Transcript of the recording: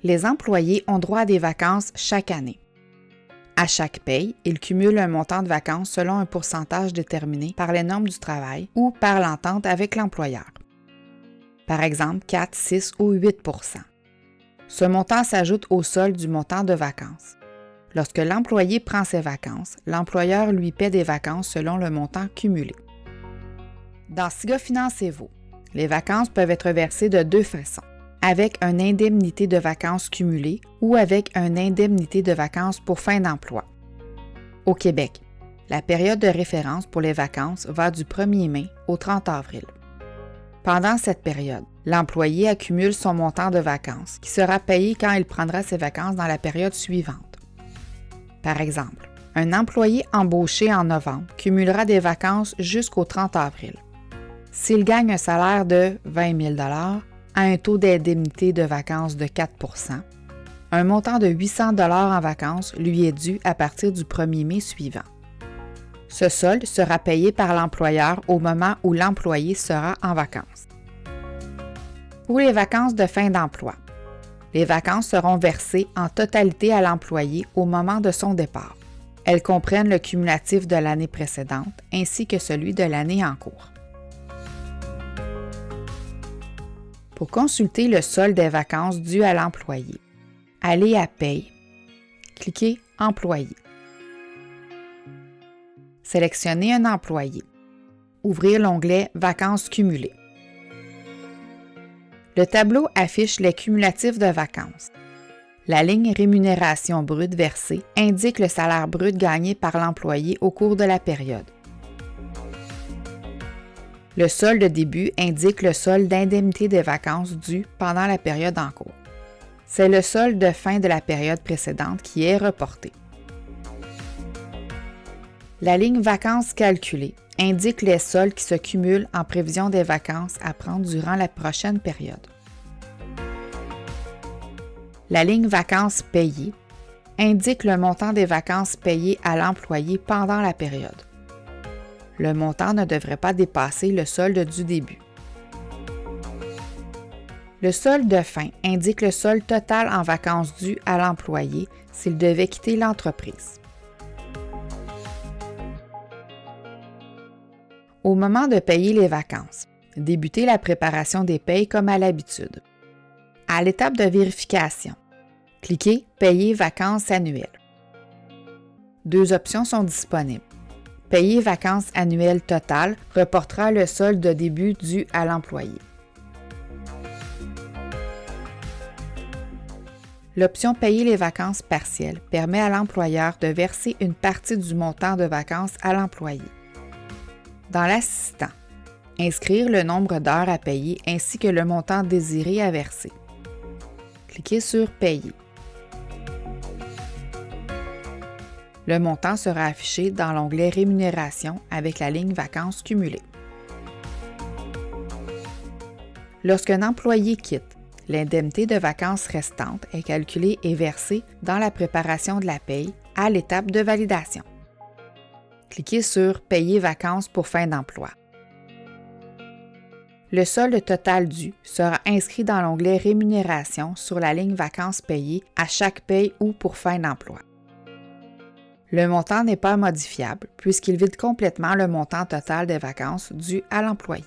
Les employés ont droit à des vacances chaque année. À chaque paye, ils cumulent un montant de vacances selon un pourcentage déterminé par les normes du travail ou par l'entente avec l'employeur. Par exemple, 4, 6 ou 8 %. Ce montant s'ajoute au solde du montant de vacances. Lorsque l'employé prend ses vacances, l'employeur lui paie des vacances selon le montant cumulé. Dans SIGA Financez-vous, les vacances peuvent être versées de deux façons, avec une indemnité de vacances cumulée ou avec une indemnité de vacances pour fin d'emploi. Au Québec, la période de référence pour les vacances va du 1er mai au 30 avril. Pendant cette période, l'employé accumule son montant de vacances qui sera payé quand il prendra ses vacances dans la période suivante. Par exemple, un employé embauché en novembre cumulera des vacances jusqu'au 30 avril. S'il gagne un salaire de 20 000 $ à un taux d'indemnité de vacances de 4 %, un montant de 800 $ en vacances lui est dû à partir du 1er mai suivant. Ce solde sera payé par l'employeur au moment où l'employé sera en vacances. Pour les vacances de fin d'emploi, les vacances seront versées en totalité à l'employé au moment de son départ. Elles comprennent le cumulatif de l'année précédente ainsi que celui de l'année en cours. Pour consulter le solde des vacances dues à l'employé, allez à Paye, cliquez Employé. Sélectionnez un employé. Ouvrir l'onglet Vacances cumulées. Le tableau affiche les cumulatifs de vacances. La ligne Rémunération brute versée indique le salaire brut gagné par l'employé au cours de la période. Le solde début indique le solde d'indemnité des vacances dû pendant la période en cours. C'est le solde de fin de la période précédente qui est reporté. La ligne Vacances calculées indique les soldes qui se cumulent en prévision des vacances à prendre durant la prochaine période. La ligne Vacances payées indique le montant des vacances payées à l'employé pendant la période. Le montant ne devrait pas dépasser le solde du début. Le solde de fin indique le solde total en vacances dues à l'employé s'il devait quitter l'entreprise. Au moment de payer les vacances, débutez la préparation des payes comme à l'habitude. À l'étape de vérification, cliquez « Payer vacances annuelles ». Deux options sont disponibles. Payer vacances annuelles totales reportera le solde de début dû à l'employé. L'option Payer les vacances partielles permet à l'employeur de verser une partie du montant de vacances à l'employé. Dans l'assistant, inscrire le nombre d'heures à payer ainsi que le montant désiré à verser. Cliquez sur Payer. Le montant sera affiché dans l'onglet Rémunération avec la ligne Vacances cumulées. Lorsqu'un employé quitte, l'indemnité de vacances restante est calculée et versée dans la préparation de la paye à l'étape de validation. Cliquez sur « Payer vacances pour fin d'emploi ». Le solde total dû sera inscrit dans l'onglet Rémunération sur la ligne Vacances payées à chaque paye ou pour fin d'emploi. Le montant n'est pas modifiable puisqu'il vide complètement le montant total des vacances dues à l'employé.